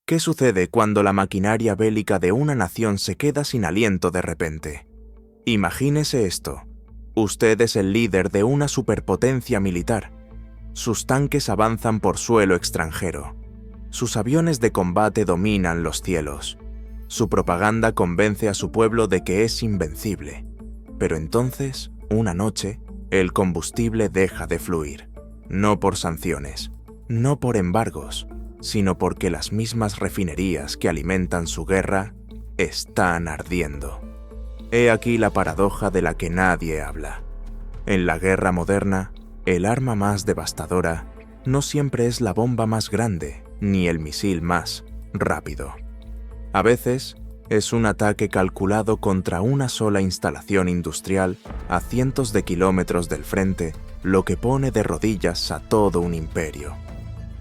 ¿Qué sucede cuando la maquinaria bélica de una nación se queda sin aliento de repente? Imagínese esto. Usted es el líder de una superpotencia militar. Sus tanques avanzan por suelo extranjero. Sus aviones de combate dominan los cielos. Su propaganda convence a su pueblo de que es invencible. Pero entonces, una noche, el combustible deja de fluir. No por sanciones, no por embargos, sino porque las mismas refinerías que alimentan su guerra están ardiendo. He aquí la paradoja de la que nadie habla. En la guerra moderna, el arma más devastadora no siempre es la bomba más grande, ni el misil más rápido. A veces, es un ataque calculado contra una sola instalación industrial a cientos de kilómetros del frente, lo que pone de rodillas a todo un imperio.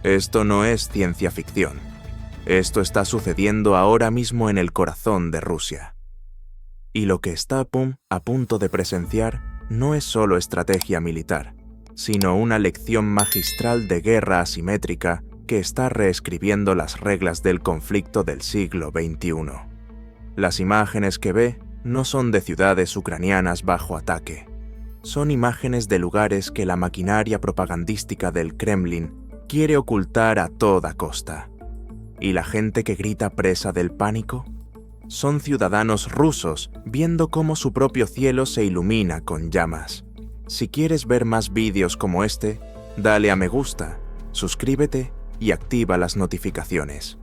Esto no es ciencia ficción. Esto está sucediendo ahora mismo en el corazón de Rusia. Y lo que está a punto de presenciar no es solo estrategia militar, sino una lección magistral de guerra asimétrica que está reescribiendo las reglas del conflicto del siglo XXI. Las imágenes que ve no son de ciudades ucranianas bajo ataque. Son imágenes de lugares que la maquinaria propagandística del Kremlin quiere ocultar a toda costa. ¿Y la gente que grita presa del pánico? Son ciudadanos rusos viendo cómo su propio cielo se ilumina con llamas. Si quieres ver más vídeos como este, dale a me gusta, suscríbete y activa las notificaciones.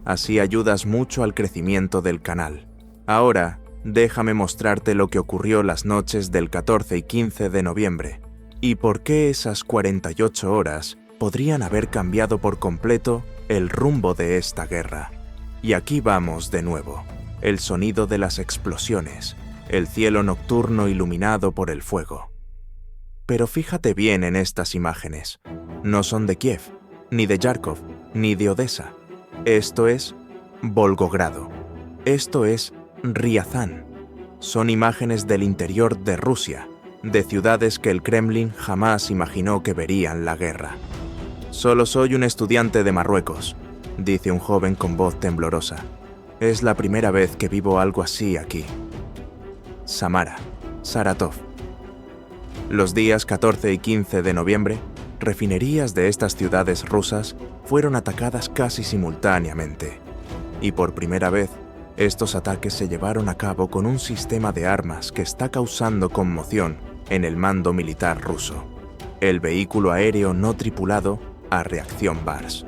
Así ayudas mucho al crecimiento del canal. Ahora, déjame mostrarte lo que ocurrió las noches del 14 y 15 de noviembre, y por qué esas 48 horas podrían haber cambiado por completo el rumbo de esta guerra. Y aquí vamos de nuevo. El sonido de las explosiones, el cielo nocturno iluminado por el fuego. Pero fíjate bien en estas imágenes. No son de Kiev, ni de Yarkov, ni de Odessa. Esto es Volgogrado. Esto es Riazán. Son imágenes del interior de Rusia, de ciudades que el Kremlin jamás imaginó que verían la guerra. Solo soy un estudiante de Marruecos, dice un joven con voz temblorosa. Es la primera vez que vivo algo así aquí. Samara, Saratov. Los días 14 y 15 de noviembre, refinerías de estas ciudades rusas fueron atacadas casi simultáneamente. Y por primera vez, estos ataques se llevaron a cabo con un sistema de armas que está causando conmoción en el mando militar ruso. El vehículo aéreo no tripulado a reacción Bars.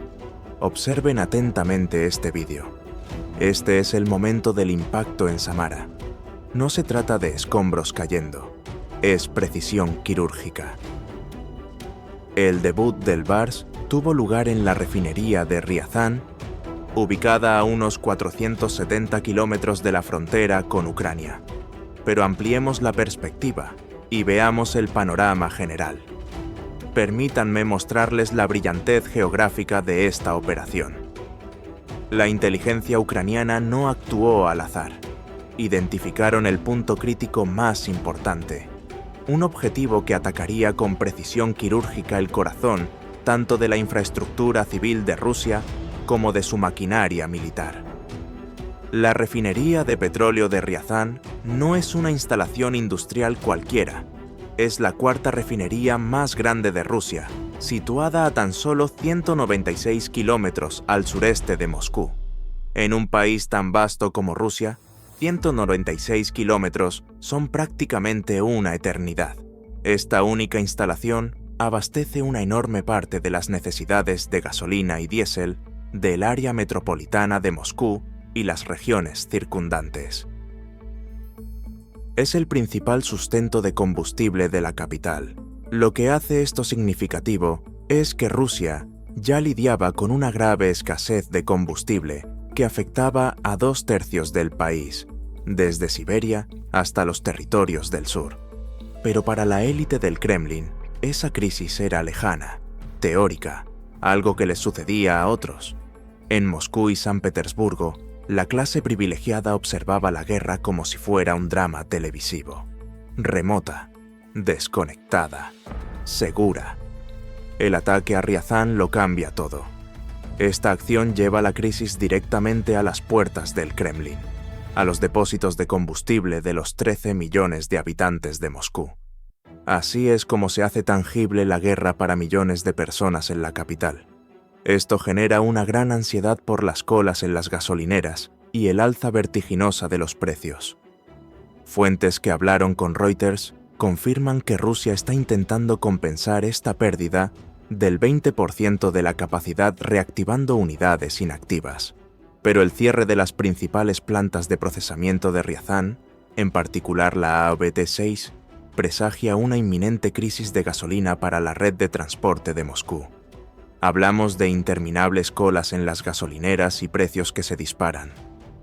Observen atentamente este vídeo. Este es el momento del impacto en Samara. No se trata de escombros cayendo, es precisión quirúrgica. El debut del Bars tuvo lugar en la refinería de Riazán, ubicada a unos 470 kilómetros de la frontera con Ucrania. Pero ampliemos la perspectiva y veamos el panorama general. Permítanme mostrarles la brillantez geográfica de esta operación. La inteligencia ucraniana no actuó al azar. Identificaron el punto crítico más importante, un objetivo que atacaría con precisión quirúrgica el corazón tanto de la infraestructura civil de Rusia como de su maquinaria militar. La refinería de petróleo de Riazán no es una instalación industrial cualquiera. Es la cuarta refinería más grande de Rusia, situada a tan solo 196 kilómetros al sureste de Moscú. En un país tan vasto como Rusia, 196 kilómetros son prácticamente una eternidad. Esta única instalación abastece una enorme parte de las necesidades de gasolina y diésel del área metropolitana de Moscú y las regiones circundantes. Es el principal sustento de combustible de la capital. Lo que hace esto significativo es que Rusia ya lidiaba con una grave escasez de combustible que afectaba a 2/3 del país, desde Siberia hasta los territorios del sur. Pero para la élite del Kremlin, esa crisis era lejana, teórica, algo que les sucedía a otros. En Moscú y San Petersburgo, la clase privilegiada observaba la guerra como si fuera un drama televisivo. Remota, desconectada, segura. El ataque a Riazán lo cambia todo. Esta acción lleva la crisis directamente a las puertas del Kremlin, a los depósitos de combustible de los 13 millones de habitantes de Moscú. Así es como se hace tangible la guerra para millones de personas en la capital. Esto genera una gran ansiedad por las colas en las gasolineras y el alza vertiginosa de los precios. Fuentes que hablaron con Reuters confirman que Rusia está intentando compensar esta pérdida del 20% de la capacidad reactivando unidades inactivas. Pero el cierre de las principales plantas de procesamiento de Riazán, en particular la ABT6, presagia una inminente crisis de gasolina para la red de transporte de Moscú. Hablamos de interminables colas en las gasolineras y precios que se disparan.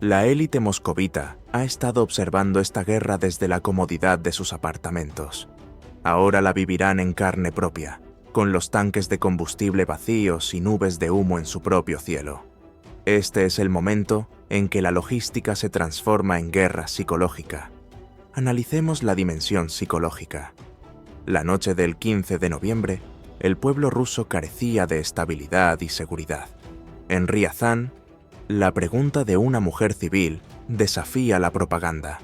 La élite moscovita ha estado observando esta guerra desde la comodidad de sus apartamentos. Ahora la vivirán en carne propia, con los tanques de combustible vacíos y nubes de humo en su propio cielo. Este es el momento en que la logística se transforma en guerra psicológica. Analicemos la dimensión psicológica. La noche del 15 de noviembre, el pueblo ruso carecía de estabilidad y seguridad. En Riazán, la pregunta de una mujer civil desafía la propaganda.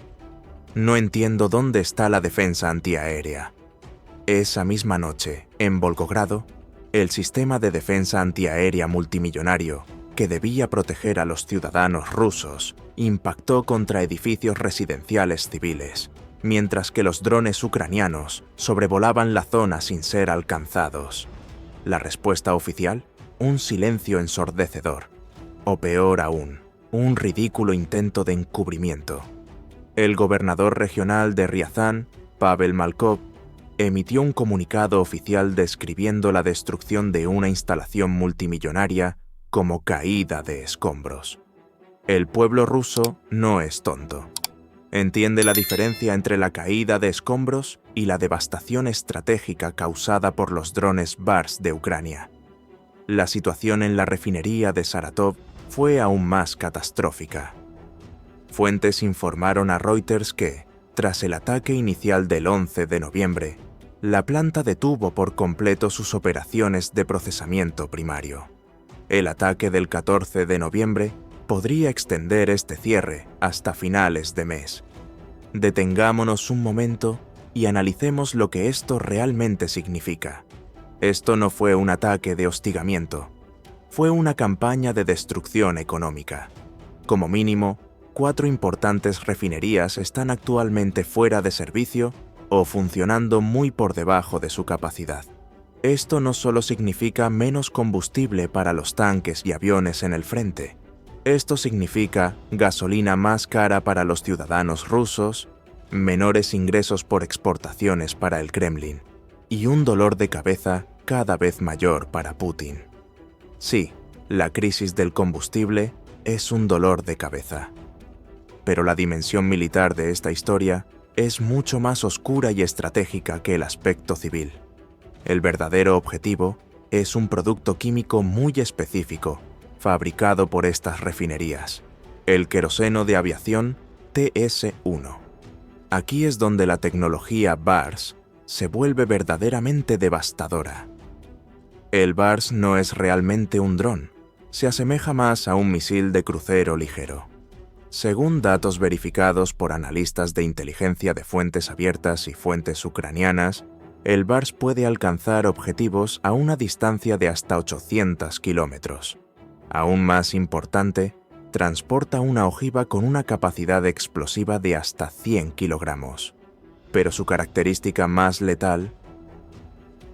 No entiendo dónde está la defensa antiaérea. Esa misma noche, en Volgogrado, el sistema de defensa antiaérea multimillonario, que debía proteger a los ciudadanos rusos, impactó contra edificios residenciales civiles, mientras que los drones ucranianos sobrevolaban la zona sin ser alcanzados. La respuesta oficial: un silencio ensordecedor. O peor aún, un ridículo intento de encubrimiento. El gobernador regional de Riazán, Pavel Malkov, emitió un comunicado oficial describiendo la destrucción de una instalación multimillonaria como caída de escombros. El pueblo ruso no es tonto. Entiende la diferencia entre la caída de escombros y la devastación estratégica causada por los drones Bars de Ucrania. La situación en la refinería de Saratov fue aún más catastrófica. Fuentes informaron a Reuters que, tras el ataque inicial del 11 de noviembre, la planta detuvo por completo sus operaciones de procesamiento primario. El ataque del 14 de noviembre podría extender este cierre hasta finales de mes. Detengámonos un momento y analicemos lo que esto realmente significa. Esto no fue un ataque de hostigamiento. Fue una campaña de destrucción económica. Como mínimo, 4 importantes refinerías están actualmente fuera de servicio o funcionando muy por debajo de su capacidad. Esto no solo significa menos combustible para los tanques y aviones en el frente. Esto significa gasolina más cara para los ciudadanos rusos, menores ingresos por exportaciones para el Kremlin y un dolor de cabeza cada vez mayor para Putin. Sí, la crisis del combustible es un dolor de cabeza. Pero la dimensión militar de esta historia es mucho más oscura y estratégica que el aspecto civil. El verdadero objetivo es un producto químico muy específico, fabricado por estas refinerías, el queroseno de aviación TS-1. Aquí es donde la tecnología BARS se vuelve verdaderamente devastadora. El BARS no es realmente un dron, se asemeja más a un misil de crucero ligero. Según datos verificados por analistas de inteligencia de fuentes abiertas y fuentes ucranianas, el BARS puede alcanzar objetivos a una distancia de hasta 800 kilómetros. Aún más importante, transporta una ojiva con una capacidad explosiva de hasta 100 kilogramos. Pero su característica más letal: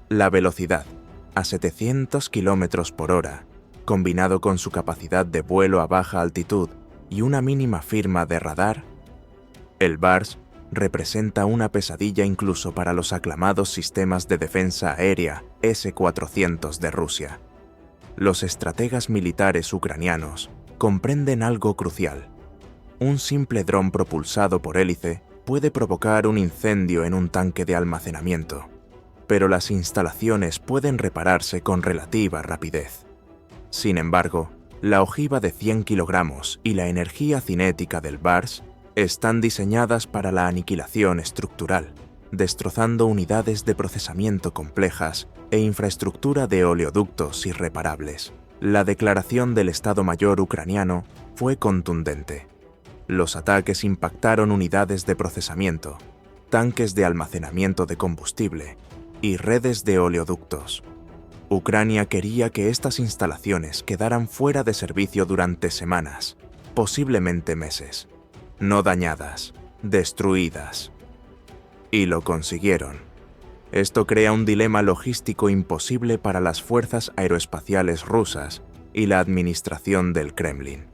la velocidad, a 700 kilómetros por hora, combinado con su capacidad de vuelo a baja altitud y una mínima firma de radar. El BARS representa una pesadilla incluso para los aclamados sistemas de defensa aérea S-400 de Rusia. Los estrategas militares ucranianos comprenden algo crucial. Un simple dron propulsado por hélice puede provocar un incendio en un tanque de almacenamiento, pero las instalaciones pueden repararse con relativa rapidez. Sin embargo, la ojiva de 100 kilogramos y la energía cinética del BARS están diseñadas para la aniquilación estructural, destrozando unidades de procesamiento complejas e infraestructura de oleoductos irreparables. La declaración del Estado Mayor ucraniano fue contundente. Los ataques impactaron unidades de procesamiento, tanques de almacenamiento de combustible y redes de oleoductos. Ucrania quería que estas instalaciones quedaran fuera de servicio durante semanas, posiblemente meses, no dañadas, destruidas. Y lo consiguieron. Esto crea un dilema logístico imposible para las fuerzas aeroespaciales rusas y la administración del Kremlin.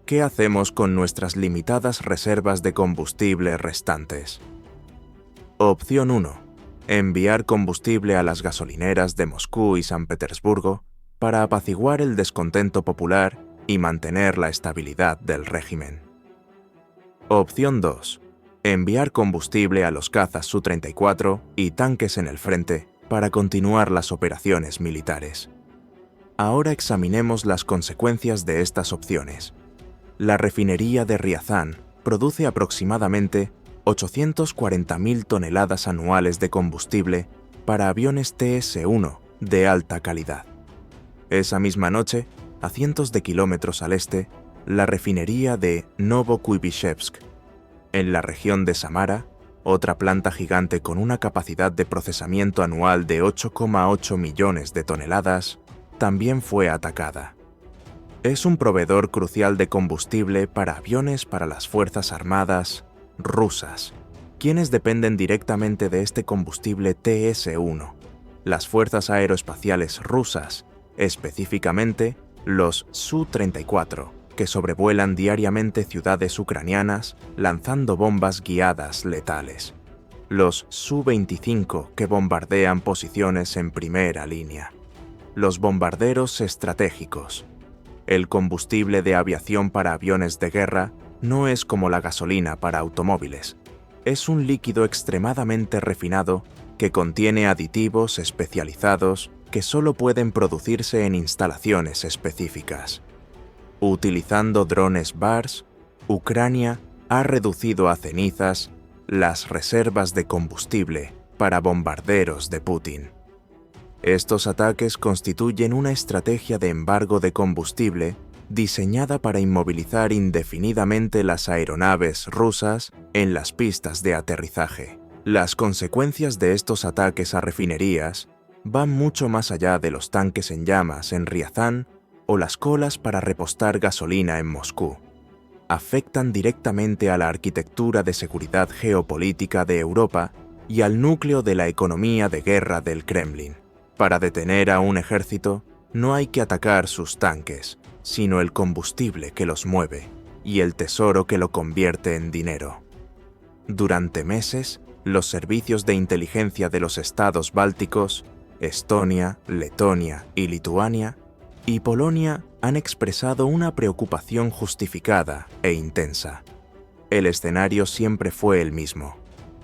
¿Qué hacemos con nuestras limitadas reservas de combustible restantes? Opción 1. Enviar combustible a las gasolineras de Moscú y San Petersburgo para apaciguar el descontento popular y mantener la estabilidad del régimen. Opción 2. Enviar combustible a los cazas Su-34 y tanques en el frente para continuar las operaciones militares. Ahora examinemos las consecuencias de estas opciones. La refinería de Riazán produce aproximadamente 840.000 toneladas anuales de combustible para aviones TS-1 de alta calidad. Esa misma noche, a cientos de kilómetros al este, la refinería de Novokuybishevsk, en la región de Samara, otra planta gigante con una capacidad de procesamiento anual de 8,8 millones de toneladas, también fue atacada. Es un proveedor crucial de combustible para aviones para las Fuerzas Armadas rusas, quienes dependen directamente de este combustible TS-1. Las fuerzas aeroespaciales rusas, específicamente los Su-34, que sobrevuelan diariamente ciudades ucranianas lanzando bombas guiadas letales. Los Su-25, que bombardean posiciones en primera línea. Los bombarderos estratégicos. El combustible de aviación para aviones de guerra no es como la gasolina para automóviles. Es un líquido extremadamente refinado que contiene aditivos especializados que solo pueden producirse en instalaciones específicas. Utilizando drones BARS, Ucrania ha reducido a cenizas las reservas de combustible para bombarderos de Putin. Estos ataques constituyen una estrategia de embargo de combustible diseñada para inmovilizar indefinidamente las aeronaves rusas en las pistas de aterrizaje. Las consecuencias de estos ataques a refinerías van mucho más allá de los tanques en llamas en Riazán o las colas para repostar gasolina en Moscú. Afectan directamente a la arquitectura de seguridad geopolítica de Europa y al núcleo de la economía de guerra del Kremlin. Para detener a un ejército, no hay que atacar sus tanques, sino el combustible que los mueve y el tesoro que lo convierte en dinero. Durante meses, los servicios de inteligencia de los estados bálticos, Estonia, Letonia y Lituania, y Polonia han expresado una preocupación justificada e intensa. El escenario siempre fue el mismo.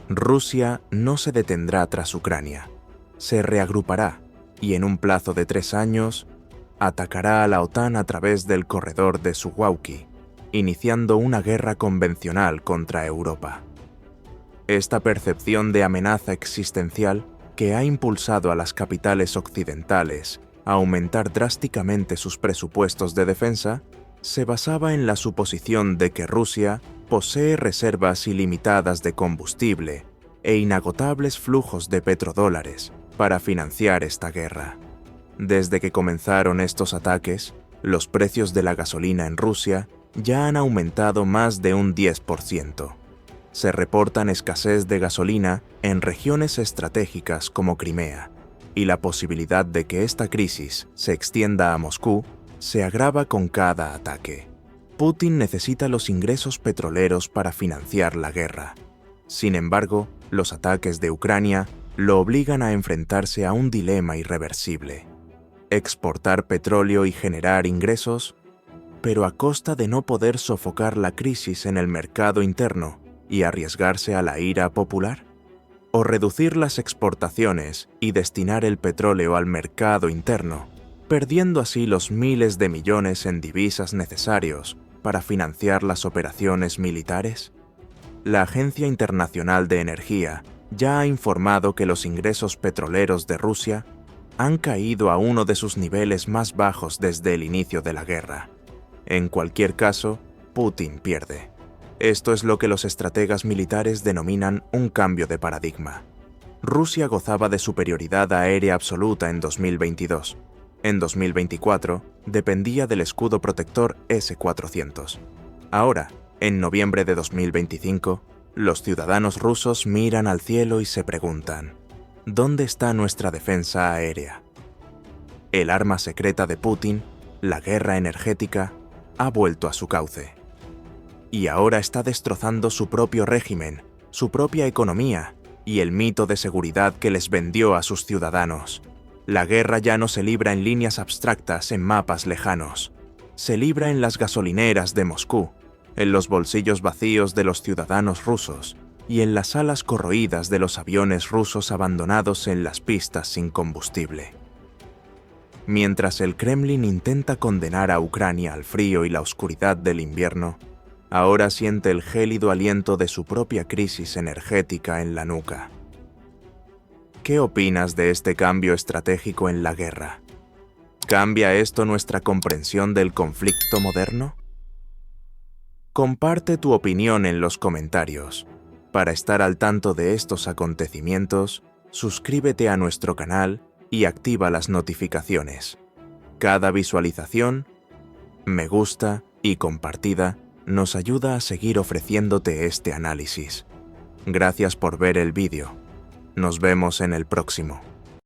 Rusia no se detendrá tras Ucrania. Se reagrupará y en un plazo de 3 años atacará a la OTAN a través del corredor de Suwałki, iniciando una guerra convencional contra Europa. Esta percepción de amenaza existencial que ha impulsado a las capitales occidentales a aumentar drásticamente sus presupuestos de defensa se basaba en la suposición de que Rusia posee reservas ilimitadas de combustible e inagotables flujos de petrodólares para financiar esta guerra. Desde que comenzaron estos ataques, los precios de la gasolina en Rusia ya han aumentado más de un 10%. Se reportan escasez de gasolina en regiones estratégicas como Crimea, y la posibilidad de que esta crisis se extienda a Moscú se agrava con cada ataque. Putin necesita los ingresos petroleros para financiar la guerra. Sin embargo, los ataques de Ucrania lo obligan a enfrentarse a un dilema irreversible: exportar petróleo y generar ingresos, pero a costa de no poder sofocar la crisis en el mercado interno y arriesgarse a la ira popular, o reducir las exportaciones y destinar el petróleo al mercado interno, perdiendo así los miles de millones en divisas necesarios para financiar las operaciones militares. La Agencia Internacional de Energía ya ha informado que los ingresos petroleros de Rusia han caído a uno de sus niveles más bajos desde el inicio de la guerra. En cualquier caso, Putin pierde. Esto es lo que los estrategas militares denominan un cambio de paradigma. Rusia gozaba de superioridad aérea absoluta en 2022. En 2024, dependía del escudo protector S-400. Ahora, en noviembre de 2025, los ciudadanos rusos miran al cielo y se preguntan: ¿dónde está nuestra defensa aérea? El arma secreta de Putin, la guerra energética, ha vuelto a su cauce. Y ahora está destrozando su propio régimen, su propia economía y el mito de seguridad que les vendió a sus ciudadanos. La guerra ya no se libra en líneas abstractas en mapas lejanos. Se libra en las gasolineras de Moscú, en los bolsillos vacíos de los ciudadanos rusos y en las alas corroídas de los aviones rusos abandonados en las pistas sin combustible. Mientras el Kremlin intenta condenar a Ucrania al frío y la oscuridad del invierno, ahora siente el gélido aliento de su propia crisis energética en la nuca. ¿Qué opinas de este cambio estratégico en la guerra? ¿Cambia esto nuestra comprensión del conflicto moderno? Comparte tu opinión en los comentarios. Para estar al tanto de estos acontecimientos, suscríbete a nuestro canal y activa las notificaciones. Cada visualización, me gusta y compartida nos ayuda a seguir ofreciéndote este análisis. Gracias por ver el vídeo. Nos vemos en el próximo.